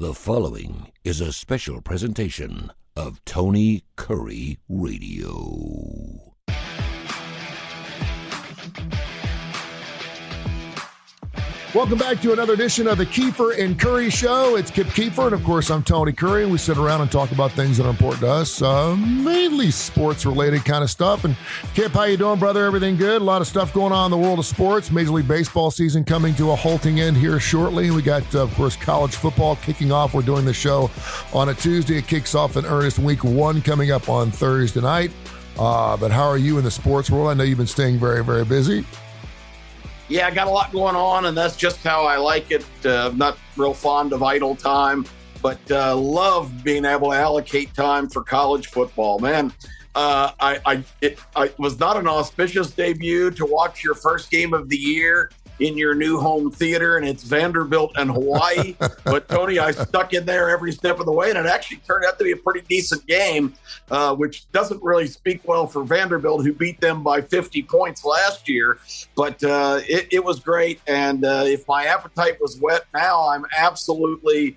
The following is a special presentation of Tony Kurre Radio. Welcome back to another edition of the Keefer and Kurre Show. It's Kip Keefer, and of course, I'm Tony Kurre, and we sit around and talk about things that are important to us, mainly sports-related kind of stuff. And Kip, how you doing, brother? Everything good? A lot of stuff going on in the world of sports. Major League Baseball season coming to a halting end here shortly. We got, of course, college football kicking off. We're doing the show on a Tuesday. It kicks off in earnest week one coming up on Thursday night. But how are you in the sports world? I know you've been staying very, very busy. Yeah, I got a lot going on, and that's just how I like it. I'm not real fond of idle time, but love being able to allocate time for college football. Man, it was not an auspicious debut to watch your first game of the year in your new home theater, and it's Vanderbilt and Hawaii. But, Tony, I stuck in there every step of the way, and it actually turned out to be a pretty decent game, which doesn't really speak well for Vanderbilt, who beat them by 50 points last year. But it was great, and if my appetite was whet now, I'm absolutely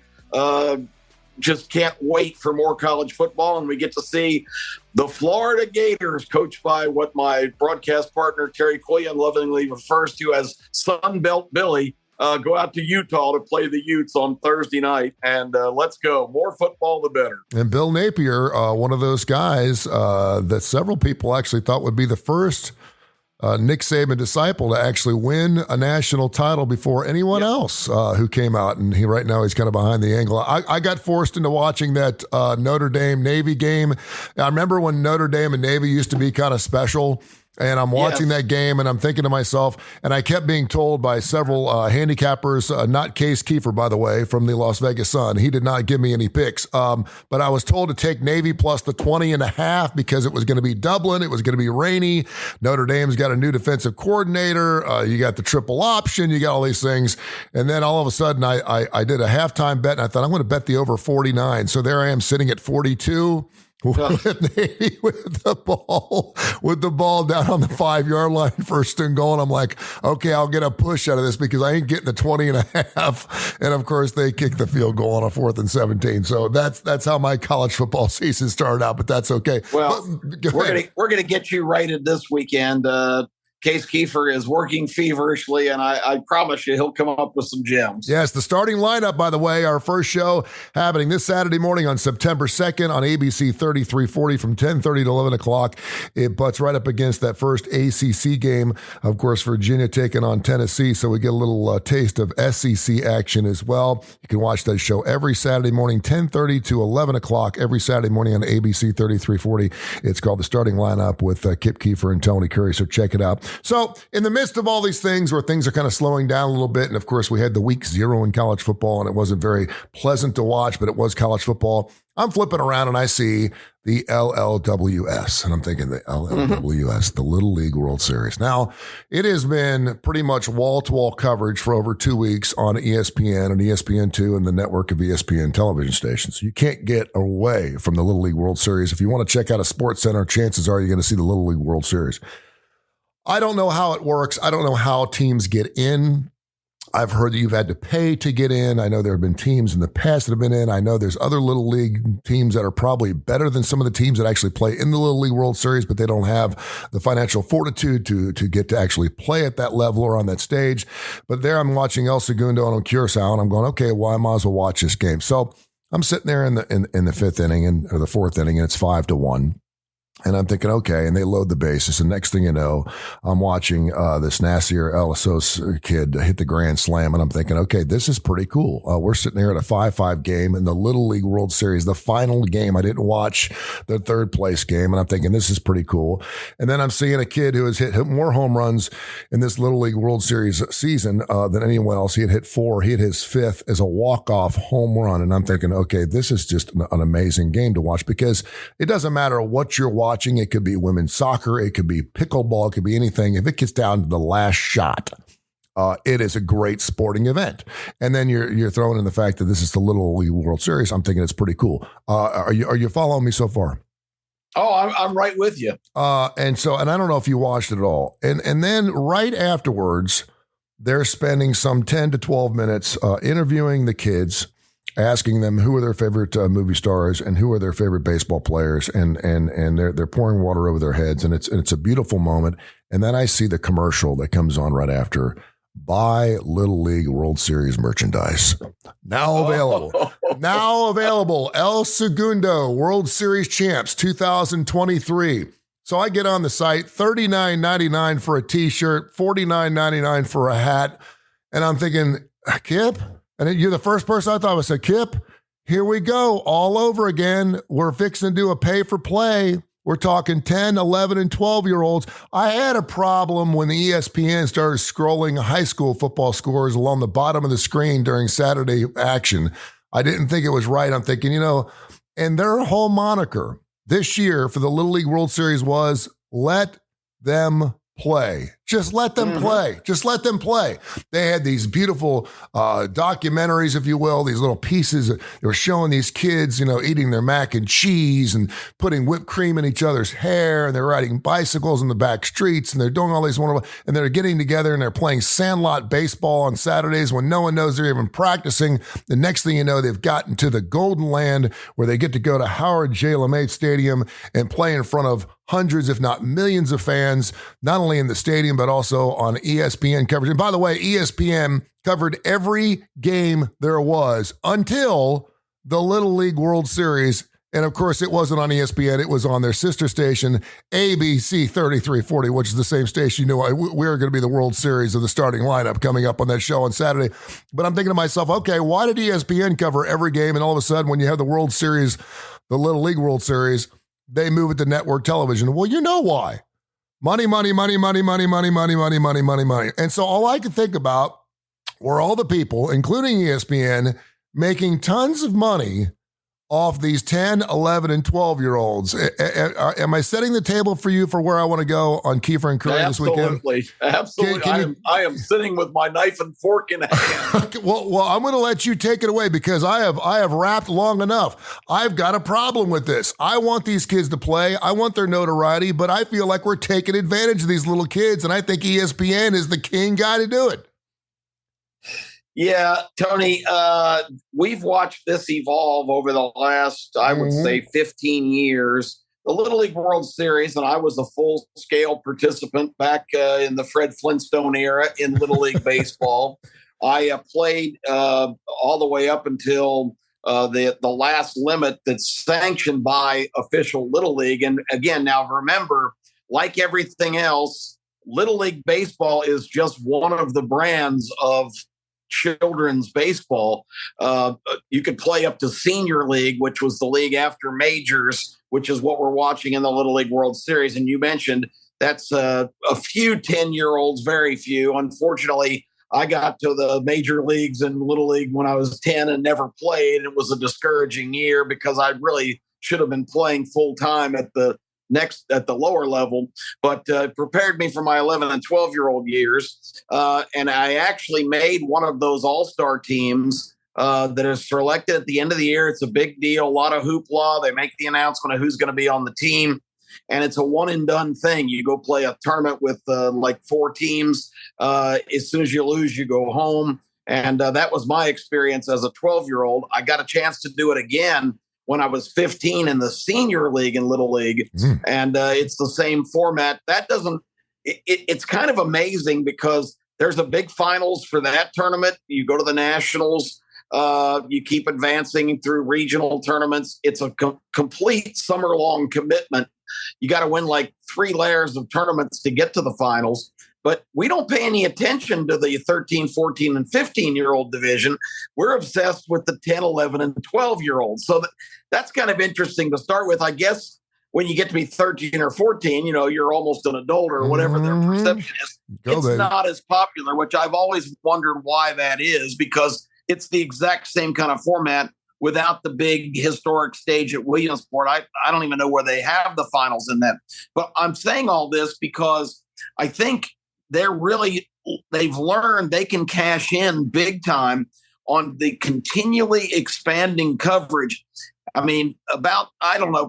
just can't wait for more college football, and we get to see the Florida Gators, coached by what my broadcast partner Terry Quillian lovingly refers to as Sunbelt Billy, go out to Utah to play the Utes on Thursday night, and let's go. More football, the better. And Bill Napier, one of those guys that several people actually thought would be the first Nick Saban disciple to actually win a national title before anyone else who came out. And right now he's kind of behind the angle. I got forced into watching that Notre Dame Navy game. I remember when Notre Dame and Navy used to be kind of special. And I'm watching that game, and I'm thinking to myself, and I kept being told by several handicappers, not Case Keefer, by the way, from the Las Vegas Sun. He did not give me any picks. But I was told to take Navy plus the 20.5 because it was going to be Dublin. It was going to be rainy. Notre Dame's got a new defensive coordinator. You got the triple option. You got all these things. And then all of a sudden, I did a halftime bet, and I thought, I'm going to bet the over 49. So there I am sitting at 42. With Navy with the ball down on the 5-yard line, first and goal. And I'm like, okay, I'll get a push out of this because I ain't getting the 20.5. And of course, they kicked the field goal on a 4th and 17. So that's how my college football season started out. But that's okay. Well, we're gonna get you righted this weekend. Case Keefer is working feverishly, and I promise you he'll come up with some gems. Yes, the starting lineup, by the way, our first show happening this Saturday morning on September 2nd on ABC 3340 from 10:30 to 11 o'clock. It butts right up against that first ACC game. Of course, Virginia taking on Tennessee, so we get a little taste of SEC action as well. You can watch that show every Saturday morning, 10:30 to 11 o'clock, every Saturday morning on ABC 3340. It's called The Starting Lineup with Kip Keefer and Tony Kurre, so check it out. So in the midst of all these things where things are kind of slowing down a little bit, and of course we had the week 0 in college football, and it wasn't very pleasant to watch, but it was college football. I'm flipping around and I see the LLWS, and I'm thinking the LLWS, the Little League World Series. Now, it has been pretty much wall-to-wall coverage for over 2 weeks on ESPN and ESPN2 and the network of ESPN television stations. You can't get away from the Little League World Series. If you want to check out a sports center, chances are you're going to see the Little League World Series. I don't know how it works. I don't know how teams get in. I've heard that you've had to pay to get in. I know there have been teams in the past that have been in. I know there's other Little League teams that are probably better than some of the teams that actually play in the Little League World Series, but they don't have the financial fortitude to get to actually play at that level or on that stage. But there I'm watching El Segundo and Curacao, and I'm going, okay, well, I might as well watch this game. So I'm sitting there in the fifth inning or the fourth inning, and it's 5-1. And I'm thinking, okay, and they load the bases. And next thing you know, I'm watching this Nasir El-Assos kid hit the grand slam. And I'm thinking, okay, this is pretty cool. We're sitting here at a 5-5 game in the Little League World Series, the final game. I didn't watch the third place game. And I'm thinking, this is pretty cool. And then I'm seeing a kid who has hit more home runs in this Little League World Series season than anyone else. He had hit 4. He hit his 5th as a walk-off home run. And I'm thinking, okay, this is just an amazing game to watch because it doesn't matter what you're watching. It could be women's soccer. It could be pickleball. It could be anything. If it gets down to the last shot, it is a great sporting event. And then you're throwing in the fact that this is the Little League World Series. I'm thinking it's pretty cool. Are you following me so far? Oh, I'm right with you. And I don't know if you watched it at all. And then right afterwards, they're spending some 10 to 12 minutes interviewing the kids asking them who are their favorite movie stars and who are their favorite baseball players, and they're pouring water over their heads, and it's a beautiful moment. And then I see the commercial that comes on right after. Buy Little League World Series merchandise. Now available. Now available. El Segundo World Series Champs 2023. So I get on the site, $39.99 for a t-shirt, $49.99 for a hat. And I'm thinking, Kip? And you're the first person I thought would say, Kip, here we go. All over again. We're fixing to do a pay for play. We're talking 10, 11, and 12-year-olds. I had a problem when the ESPN started scrolling high school football scores along the bottom of the screen during Saturday action. I didn't think it was right. I'm thinking, and their whole moniker this year for the Little League World Series was let them play. Just let them play. Just let them play. They had these beautiful documentaries, if you will, these little pieces. They were showing these kids, eating their mac and cheese and putting whipped cream in each other's hair. And they're riding bicycles in the back streets. And they're doing all these wonderful, and they're getting together and they're playing sandlot baseball on Saturdays when no one knows they're even practicing. The next thing you know, they've gotten to the golden land where they get to go to Howard J. LeMaitre Stadium and play in front of hundreds, if not millions of fans, not only in the stadium, but also on ESPN coverage. And by the way, ESPN covered every game there was until the Little League World Series. And of course, it wasn't on ESPN. It was on their sister station, ABC 3340, which is the same station. We're going to be the World Series of the starting lineup coming up on that show on Saturday. But I'm thinking to myself, okay, why did ESPN cover every game? And all of a sudden, when you have the World Series, the Little League World Series, they move it to network television. Well, you know why. Money, money, money, money, money, money, money, money, money, money, money. And so all I could think about were all the people, including ESPN, making tons of money off these 10, 11, and 12-year-olds. Am I setting the table for you for where I want to go on Keefer and Kurre this weekend? Absolutely. I am sitting with my knife and fork in hand. well, I'm going to let you take it away because I have rapped long enough. I've got a problem with this. I want these kids to play. I want their notoriety, but I feel like we're taking advantage of these little kids, and I think ESPN is the king guy to do it. Yeah, Tony, we've watched this evolve over the last, I would say, 15 years. The Little League World Series, and I was a full-scale participant back in the Fred Flintstone era in Little League Baseball. I played all the way up until the last limit that's sanctioned by official Little League. And again, now remember, like everything else, Little League Baseball is just one of the brands of children's baseball. You could play up to senior league, which was the league after majors, which is what we're watching in the Little League World Series. And you mentioned that's a few 10-year-olds, very few. Unfortunately, I got to the major leagues in Little League when I was 10 and never played. It was a discouraging year because I really should have been playing full time at the lower level, but prepared me for my 11 and 12-year-old years. And I actually made one of those all-star teams that is selected at the end of the year. It's a big deal, a lot of hoopla. They make the announcement of who's going to be on the team. And it's a one and done thing. You go play a tournament with like 4 teams. As soon as you lose, you go home. And that was my experience as a 12-year-old. I got a chance to do it again when I was 15 in the senior league in Little League. And it's the same format. It's kind of amazing because there's a big finals for that tournament. You go to the nationals, you keep advancing through regional tournaments. It's a complete summer-long commitment. You got to win like 3 layers of tournaments to get to the finals. But we don't pay any attention to the 13, 14, and 15-year-old division. We're obsessed with the 10, 11, and 12-year-olds. So that's kind of interesting to start with. I guess when you get to be 13 or 14, you're almost an adult or whatever their perception is. It's not as popular, which I've always wondered why that is, because it's the exact same kind of format without the big historic stage at Williamsport. I don't even know where they have the finals in that. But I'm saying all this because I think they've learned they can cash in big time on the continually expanding coverage. I mean,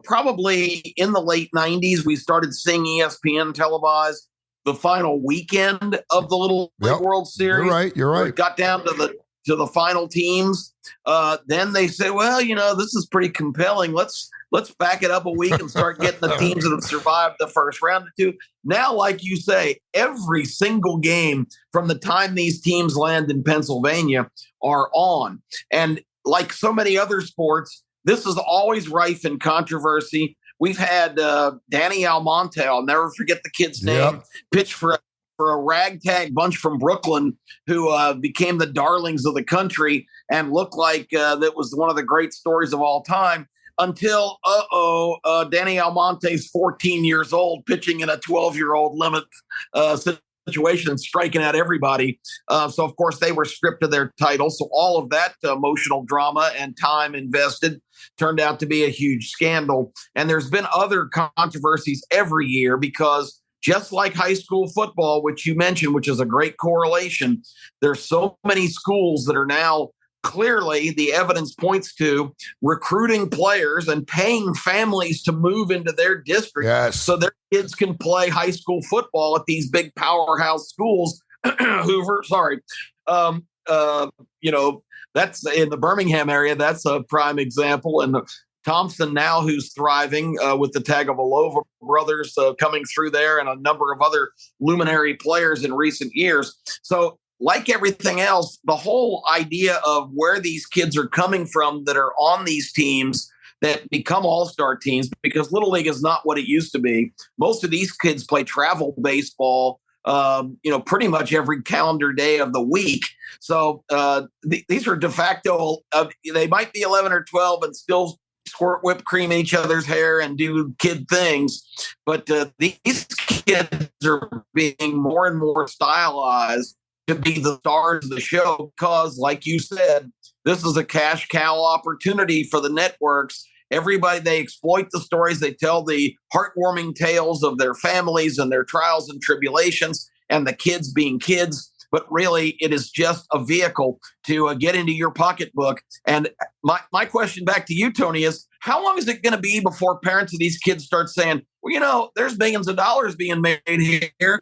probably in the late 90s, we started seeing ESPN televise the final weekend of the Little League World Series. You're right. It got down to the to the final teams, then they say, well, this is pretty compelling. Let's back it up a week and start getting the teams that have survived the first round to. Now, like you say, every single game from the time these teams land in Pennsylvania are on. And like so many other sports, this is always rife in controversy. We've had Danny Almonte, I'll never forget the kid's name, pitch for a ragtag bunch from Brooklyn who became the darlings of the country and looked like that was one of the great stories of all time until, Danny Almonte's 14 years old pitching in a 12-year-old limit situation and striking out everybody. So, of course, they were stripped of their title. So all of that emotional drama and time invested turned out to be a huge scandal. And there's been other controversies every year because just like high school football, which you mentioned, which is a great correlation, there's so many schools that are now clearly, the evidence points to recruiting players and paying families to move into their district so their kids can play high school football at these big powerhouse schools. Hoover, sorry. That's in the Birmingham area. That's a prime example. And Thompson now, who's thriving with the Tagovailoa brothers coming through there and a number of other luminary players in recent years. So like everything else, the whole idea of where these kids are coming from that are on these teams that become all-star teams, because Little League is not what it used to be. Most of these kids play travel baseball, pretty much every calendar day of the week. So these are de facto, they might be 11 or 12 and still squirt whipped cream in each other's hair and do kid things. But these kids are being more and more stylized to be the stars of the show because, like you said, this is a cash cow opportunity for the networks. Everybody, they exploit the stories. They tell the heartwarming tales of their families and their trials and tribulations and the kids being kids. But really, it is just a vehicle to get into your pocketbook. And my question back to you, Tony, is how long is it going to be before parents of these kids start saying, well, there's millions of dollars being made here.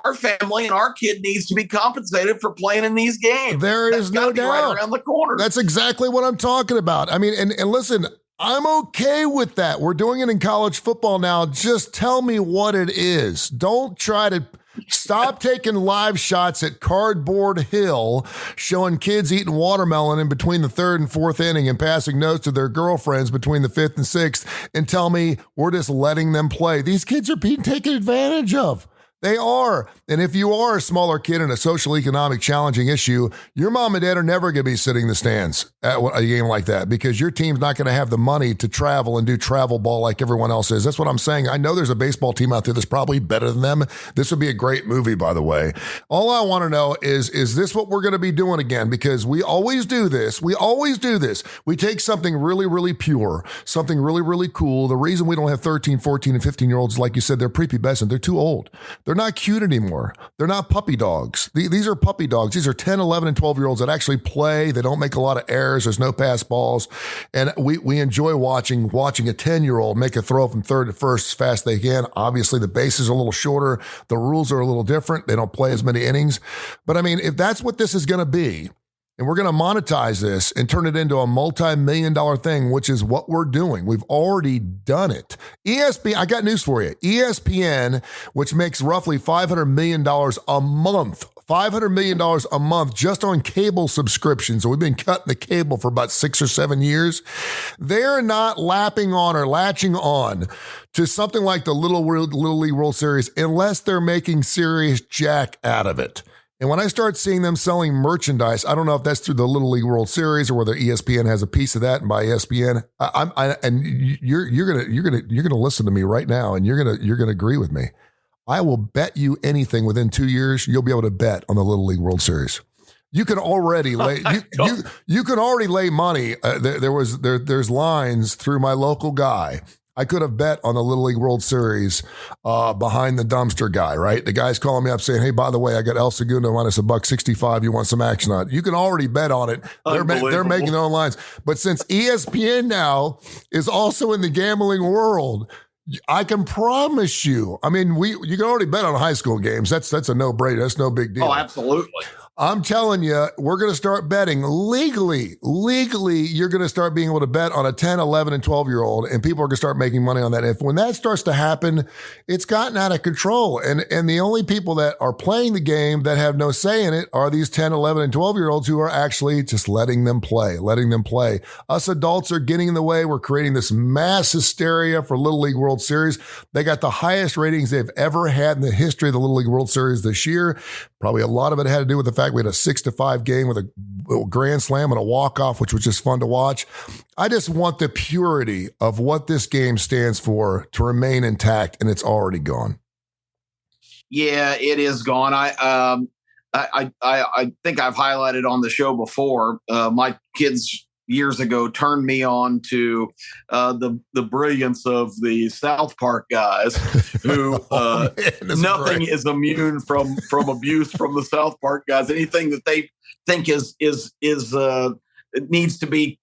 Our family and our kid needs to be compensated for playing in these games. There is no doubt. Right around the corner. That's exactly what I'm talking about. I mean, and listen, I'm okay with that. We're doing it in college football now. Just tell me what it is. Don't try to stop taking live shots at Cardboard Hill, showing kids eating watermelon in between the third and fourth inning and passing notes to their girlfriends between the fifth and sixth, and tell me we're just letting them play. These kids are being taken advantage of. They are. And if you are a smaller kid in a social economic challenging issue, your mom and dad are never going to be sitting in the stands at a game like that because your team's not going to have the money to travel and do travel ball like everyone else is. That's what I'm saying. I know there's a baseball team out there that's probably better than them. This would be a great movie, by the way. All I want to know is this what we're going to be doing again? Because we always do this. We always do this. We take something really, really pure, something really, really cool. The reason we don't have 13, 14, and 15-year-olds, like you said, they're prepubescent. They're too old. They're not cute anymore. They're not puppy dogs. These are puppy dogs. These are 10, 11, and 12-year-olds that actually play. They don't make a lot of errors. There's no pass balls. And we enjoy watching a 10-year-old make a throw from third to first as fast as they can. Obviously, the bases are a little shorter. The rules are a little different. They don't play as many innings. But, I mean, if that's what this is going to be, and we're going to monetize this and turn it into a multi-million-dollar thing, which is what we're doing. We've already done it. ESPN, I got news for you. ESPN, which makes roughly $500 million a month, $500 million a month just on cable subscriptions. So we've been cutting the cable for about 6 or 7 years. They're not latching on to something like the Little League World Series unless they're making serious jack out of it. And when I start seeing them selling merchandise, I don't know if that's through the Little League World Series or whether ESPN has a piece of that. And by ESPN, you're gonna listen to me right now, and you're gonna agree with me. I will bet you anything within 2 years you'll be able to bet on the Little League World Series. You can already lay you can already lay money. There's lines through my local guy. I could have bet on the Little League World Series behind the dumpster guy, right? The guy's calling me up saying, hey, by the way, I got El Segundo minus $1.65. You want some action on it? You can already bet on it. They're making their own lines. But since ESPN now is also in the gambling world, I can promise you. I mean, you can already bet on high school games. That's a no-brainer. That's no big deal. Oh, absolutely. I'm telling you, we're going to start betting legally. Legally, you're going to start being able to bet on a 10, 11, and 12-year-old, and people are going to start making money on that. When that starts to happen, it's gotten out of control. And the only people that are playing the game that have no say in it are these 10, 11, and 12-year-olds who are actually just letting them play. Us adults are getting in the way. We're creating this mass hysteria for Little League World Series. They got the highest ratings they've ever had in the history of the Little League World Series this year. Probably a lot of it had to do with the fact we had a 6-5 game with a grand slam and a walk-off, which was just fun to watch. I just want the purity of what this game stands for to remain intact, and it's already gone. Yeah, it is gone. I think I've highlighted on the show before. My kids years ago turned me on to the brilliance of the South Park guys, who nothing is immune from abuse from the South Park guys. Anything that they think is it needs to be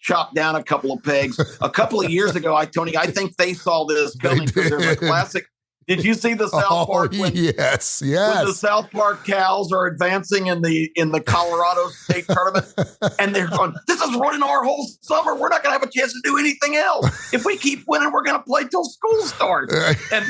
chopped down a couple of pegs. A couple of years ago, Tony, I think they saw this coming because there's a classic. Did you see the South Park? Yes. When the South Park Cows are advancing in the Colorado State tournament, and they're going, "This is ruining our whole summer. We're not going to have a chance to do anything else. If we keep winning, we're going to play till school starts." And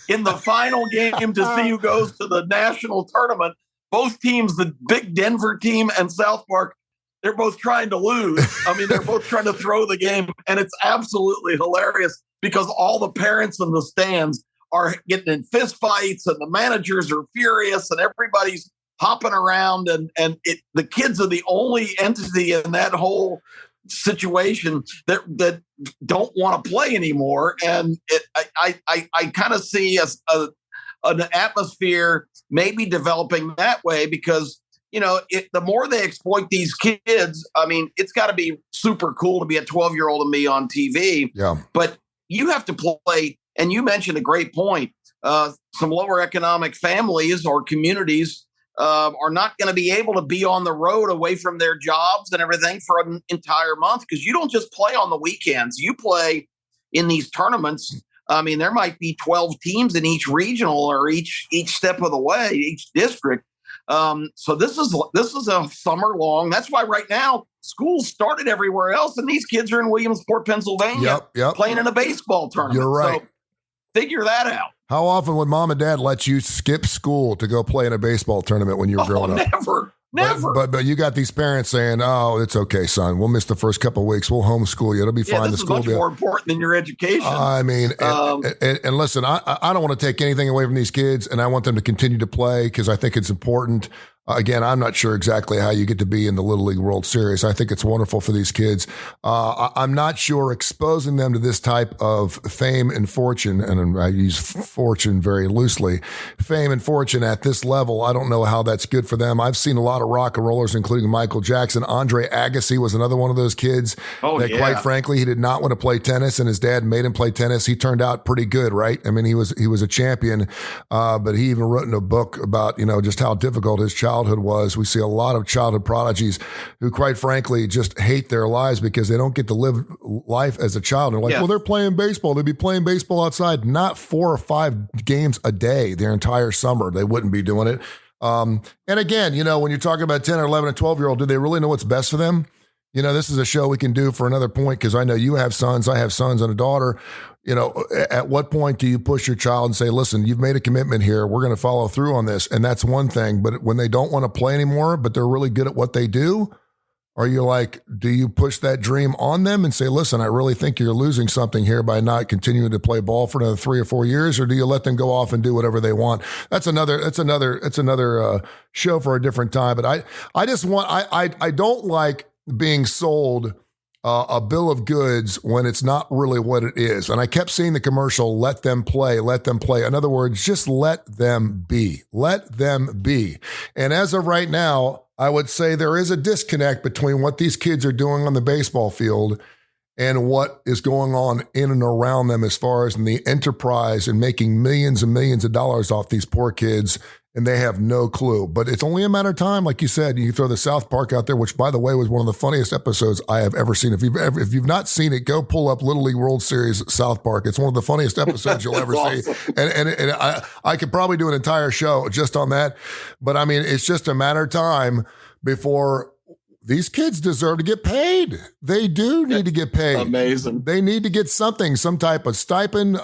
in the final game to see who goes to the national tournament, both teams, the big Denver team and South Park, they're both trying to lose. I mean, they're both trying to throw the game, and it's absolutely hilarious because all the parents in the stands are getting in fist fights, and the managers are furious, and everybody's hopping around, and the kids are the only entity in that whole situation that don't want to play anymore. And I kind of see an atmosphere maybe developing that way because, the more they exploit these kids, I mean, it's got to be super cool to be a 12-year-old and me on TV. Yeah. But you have to play. And you mentioned a great point. Some lower economic families or communities are not going to be able to be on the road away from their jobs and everything for an entire month because you don't just play on the weekends. You play in these tournaments. I mean, there might be 12 teams in each regional or each step of the way, each district. So this is a summer long. That's why right now schools started everywhere else, and these kids are in Williamsport, Pennsylvania, playing in a baseball tournament. You're right. So, figure that out. How often would mom and dad let you skip school to go play in a baseball tournament when you were growing up? Never. But you got these parents saying, "Oh, it's okay, son. We'll miss the first couple of weeks. We'll homeschool you. It'll be fine." This is much more important than your education. I mean, and listen, I don't want to take anything away from these kids, and I want them to continue to play because I think it's important. Again, I'm not sure exactly how you get to be in the Little League World Series. I think it's wonderful for these kids. I'm not sure exposing them to this type of fame and fortune, and I use fortune very loosely, fame and fortune at this level. I don't know how that's good for them. I've seen a lot of rock and rollers, including Michael Jackson. Andre Agassi was another one of those kids that, quite frankly, he did not want to play tennis, and his dad made him play tennis. He turned out pretty good, right? I mean, he was a champion, but he even wrote in a book about, just how difficult his childhood was. We see a lot of childhood prodigies who, quite frankly, just hate their lives because they don't get to live life as a child. And they're like, well, they're playing baseball. They'd be playing baseball outside, not 4 or 5 games a day their entire summer. They wouldn't be doing it. And again, when you're talking about 10 or 11 and 12-year-old, do they really know what's best for them? This is a show we can do for another point because I know you have sons, I have sons and a daughter. At what point do you push your child and say, listen, you've made a commitment here. We're going to follow through on this. And that's one thing. But when they don't want to play anymore, but they're really good at what they do, are you like, do you push that dream on them and say, listen, I really think you're losing something here by not continuing to play ball for another 3 or 4 years? Or do you let them go off and do whatever they want? That's another show for a different time. But I don't like being sold a bill of goods when it's not really what it is. And I kept seeing the commercial, let them play. In other words, just let them be. Let them be. And as of right now, I would say there is a disconnect between what these kids are doing on the baseball field and what is going on in and around them as far as in the enterprise and making millions and millions of dollars off these poor kids and they have no clue. But it's only a matter of time, like you said. You throw the South Park out there, which, by the way, was one of the funniest episodes I have ever seen. If you've not seen it, go pull up Little League World Series South Park. It's one of the funniest episodes you'll ever see. And I could probably do an entire show just on that. But I mean, it's just a matter of time before these kids deserve to get paid. They do need to get paid. Amazing. They need to get something, some type of stipend. What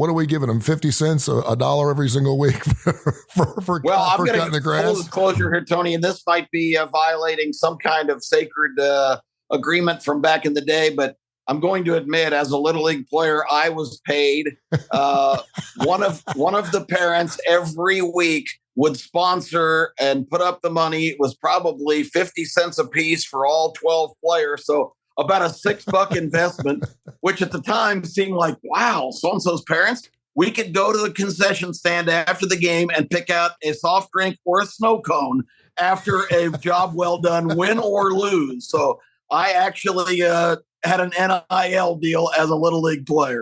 are we giving them? 50 cents, a dollar every single week for cutting the grass? Full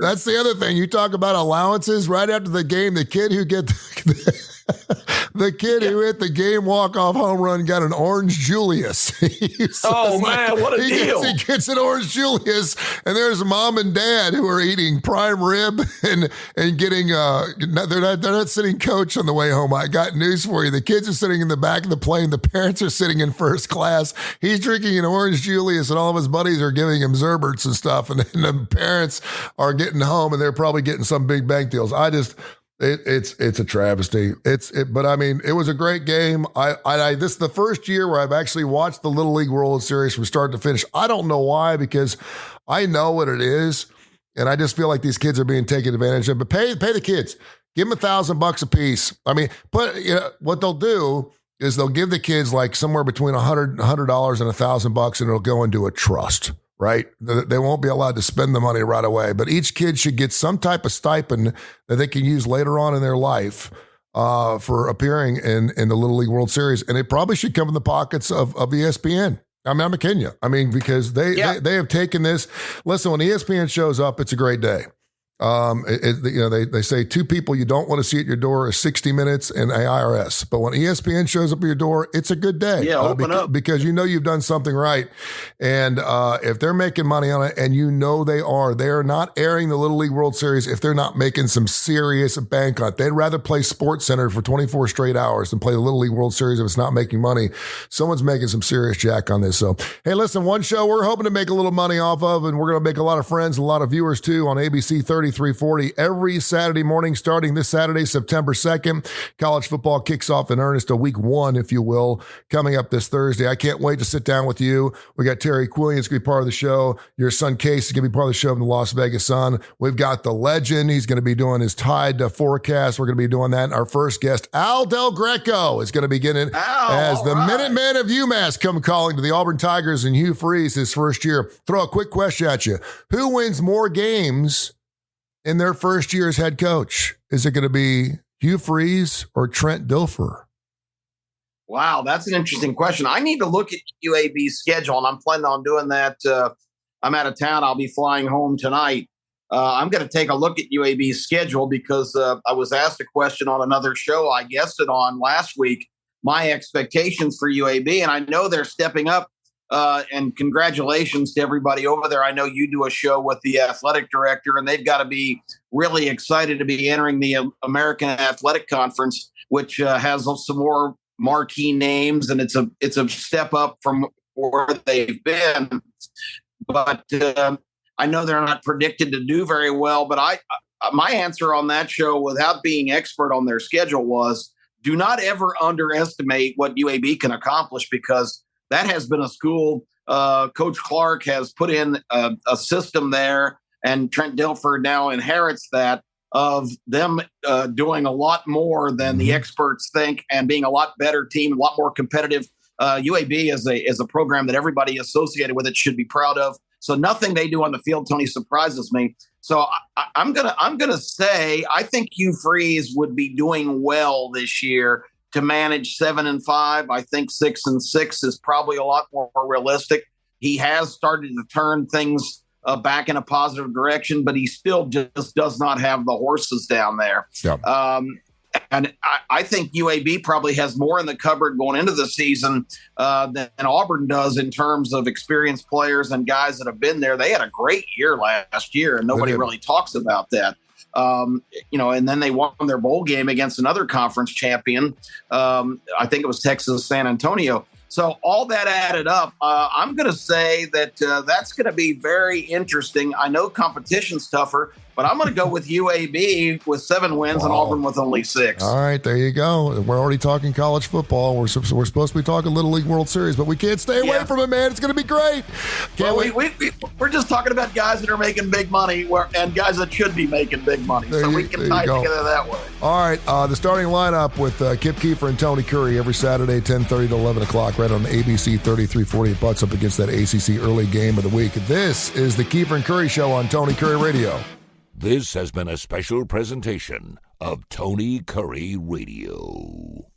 That's the other thing. You talk about allowances right after the game. The kid who who hit the game walk-off home run got an Orange Julius. What a deal. He gets an Orange Julius, and there's mom and dad who are eating prime rib and getting, they're not sitting coach on the way home. I got news for you. The kids are sitting in the back of the plane. The parents are sitting in first class. He's drinking an Orange Julius, and all of his buddies are giving him Zerberts and stuff, and then the parents are getting home, and they're probably getting some big bank deals. It's a travesty. But I mean, it was a great game. This is the first year where I've actually watched the Little League World Series from start to finish. I don't know why, because I know what it is, and I just feel like these kids are being taken advantage of. But pay the kids, give them $1,000 a piece. I mean, what they'll do is they'll give the kids like somewhere between $100 and $1,000, and it'll go into a trust. Right? They won't be allowed to spend the money right away, but each kid should get some type of stipend that they can use later on in their life for appearing in the Little League World Series. And it probably should come in the pockets of ESPN. I mean, I'm kidding you. I mean, because they have taken this. Listen, when ESPN shows up, it's a great day. They say two people you don't want to see at your door is 60 Minutes and IRS. But when ESPN shows up at your door, it's a good day. Yeah, open up. Because you know you've done something right. And if they're making money on it, and you know they are not airing the Little League World Series if they're not making some serious bank on it. They'd rather play Sports Center for 24 straight hours than play the Little League World Series if it's not making money. Someone's making some serious jack on this. So, hey, listen, one show we're hoping to make a little money off of, and we're going to make a lot of friends and a lot of viewers too, on ABC 3340 every Saturday morning, starting this Saturday, September 2nd. College football kicks off in earnest, a week one, if you will, coming up this Thursday. I can't wait to sit down with you. We got Terry Quillian's going to be part of the show. Your son Case is going to be part of the show from the Las Vegas Sun. We've got the legend. He's going to be doing his Tide forecast. We're going to be doing that. And our first guest, Al Del Greco, is going to be getting as the Minutemen of UMass come calling to the Auburn Tigers and Hugh Freeze his first year. Throw a quick question at you. Who wins more games in their first year as head coach? Is it going to be Hugh Freeze or Trent Dilfer? Wow, that's an interesting question. I need to look at UAB's schedule, and I'm planning on doing that. I'm out of town. I'll be flying home tonight. I'm going to take a look at UAB's schedule because I was asked a question on another show I guested on last week, my expectations for UAB, and I know they're stepping up. And congratulations to everybody over there. I know you do a show with the athletic director, and they've got to be really excited to be entering the American Athletic Conference, which has some more marquee names, and it's a step up from where they've been. But I know they're not predicted to do very well. But my answer on that show, without being expert on their schedule, was do not ever underestimate what UAB can accomplish, because that has been a school. Coach Clark has put in a system there, and Trent Dilfer now inherits that, of them doing a lot more than the experts think and being a lot better team, a lot more competitive. UAB is a program that everybody associated with it should be proud of. So nothing they do on the field, Tony, surprises me. So I'm gonna say I think Hugh Freeze would be doing well this year to manage 7-5. I think 6-6 is probably a lot more realistic. He has started to turn things back in a positive direction, but he still just does not have the horses down there. Yep. And I think UAB probably has more in the cupboard going into the season than Auburn does in terms of experienced players and guys that have been there. They had a great year last year, and nobody really talks about that. And then they won their bowl game against another conference champion. I think it was Texas San Antonio. So all that added up, I'm going to say that that's going to be very interesting. I know competition's tougher, but I'm going to go with UAB with 7 wins and Auburn with only 6. All right, there you go. We're already talking college football. We're supposed to be talking Little League World Series, but we can't stay away from it, man. It's going to be great. We're just talking about guys that are making big money and guys that should be making big money. We can tie it together that way. All right, the starting lineup with Kip Keefer and Tony Kurre every Saturday, 10:30 to 11 o'clock, right on ABC 3340. It butts up against that ACC early game of the week. This is the Keefer and Kurre Show on Tony Kurre Radio. This has been a special presentation of Tony Kurre Radio.